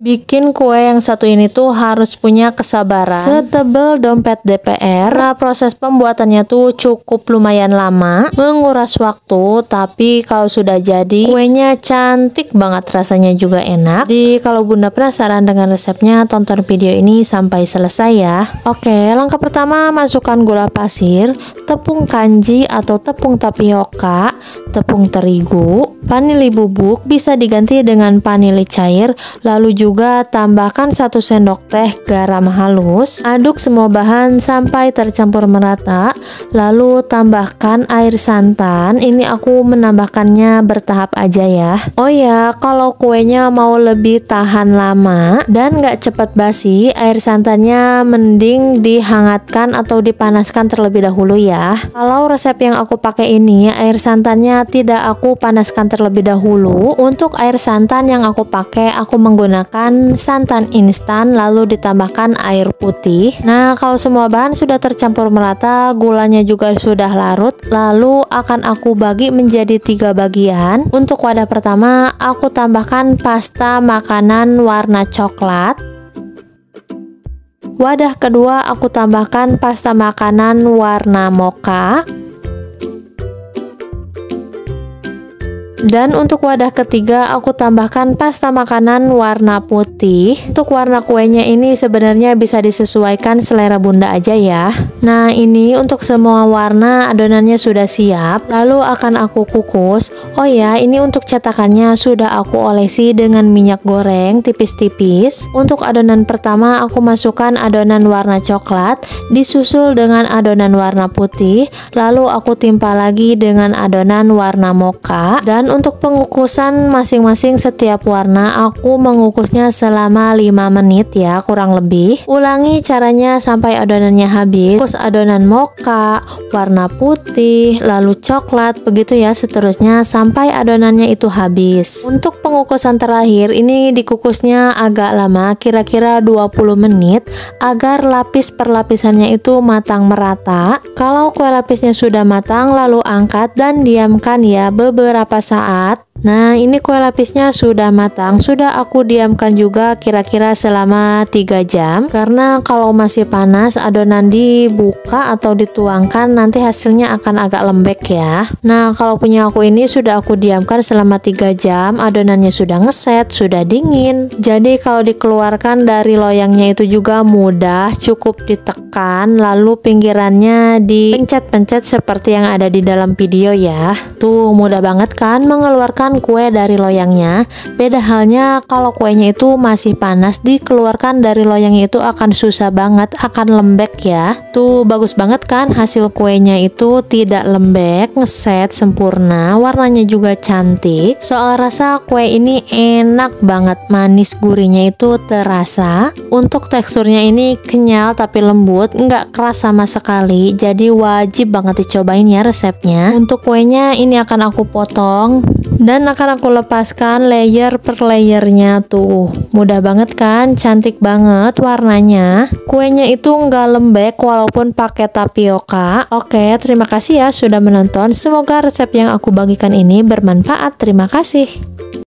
Bikin kue yang satu ini tuh harus punya kesabaran setebel dompet DPR. Nah, proses pembuatannya tuh cukup lumayan lama, menguras waktu, tapi kalau sudah jadi, kuenya cantik banget, rasanya juga enak. Jadi kalau Bunda penasaran dengan resepnya, tonton video ini sampai selesai ya. Oke, langkah pertama masukkan gula pasir, tepung kanji atau tepung tapioka, tepung terigu, vanili bubuk bisa diganti dengan vanili cair, lalu juga tambahkan 1 sendok teh garam halus. Aduk semua bahan sampai tercampur merata, lalu tambahkan air santan. Ini aku menambahkannya bertahap aja ya. Oh ya, kalau kuenya mau lebih tahan lama dan nggak cepat basi, air santannya mending dihangatkan atau dipanaskan terlebih dahulu ya. Kalau resep yang aku pakai ini, air santannya tidak aku panaskan terlebih dahulu. Untuk air santan yang aku pakai, aku menggunakan santan instan lalu ditambahkan air putih. Nah, kalau semua bahan sudah tercampur merata, gulanya juga sudah larut, lalu akan aku bagi menjadi 3 bagian. Untuk wadah pertama, aku tambahkan pasta makanan warna coklat. Wadah kedua, aku tambahkan pasta makanan warna mocha. Dan untuk wadah ketiga, aku tambahkan pasta makanan warna putih. Untuk warna kuenya ini sebenarnya bisa disesuaikan selera Bunda aja ya. Nah, ini untuk semua warna adonannya sudah siap, lalu akan aku kukus. Oh ya, ini untuk cetakannya sudah aku olesi dengan minyak goreng tipis-tipis. Untuk adonan pertama, aku masukkan adonan warna coklat, disusul dengan adonan warna putih, lalu aku timpa lagi dengan adonan warna mocha. Dan untuk pengukusan masing-masing setiap warna, aku mengukusnya selama 5 menit ya, kurang lebih. Ulangi caranya sampai adonannya habis. Kukus adonan mocha, warna putih, lalu coklat, begitu ya seterusnya sampai adonannya itu habis. Untuk pengukusan terakhir, ini dikukusnya agak lama, kira-kira 20 menit agar lapis per lapisannya itu matang merata. Kalau kue lapisnya sudah matang, lalu angkat dan diamkan ya beberapa saat. Nah, ini kue lapisnya sudah matang, sudah aku diamkan juga kira-kira selama 3 jam. Karena kalau masih panas, adonan dibuka atau dituangkan nanti hasilnya akan agak lembek ya. Nah, kalau punya aku ini sudah aku diamkan selama 3 jam, adonannya sudah ngeset, sudah dingin. Jadi kalau dikeluarkan dari loyangnya itu juga mudah, cukup ditekan, lalu pinggirannya dipencet-pencet seperti yang ada di dalam video ya. Tuh, mudah banget kan mengeluarkan kue dari loyangnya. Beda halnya kalau kuenya itu masih panas, dikeluarkan dari loyangnya itu akan susah banget, akan lembek ya. Tuh, bagus banget kan hasil kuenya itu tidak lembek, ngeset sempurna, warnanya juga cantik. Soal rasa, kue ini enak banget, manis gurihnya itu terasa. Untuk teksturnya ini kenyal tapi lembut, nggak keras sama sekali, jadi wajib banget dicobain ya resepnya. Untuk kuenya ini akan aku potong dan akan aku lepaskan layer per layernya. Tuh, mudah banget kan, cantik banget warnanya. Kuenya itu nggak lembek walaupun pakai tapioka. Oke, terima kasih ya sudah menonton. Semoga resep yang aku bagikan ini bermanfaat. Terima kasih.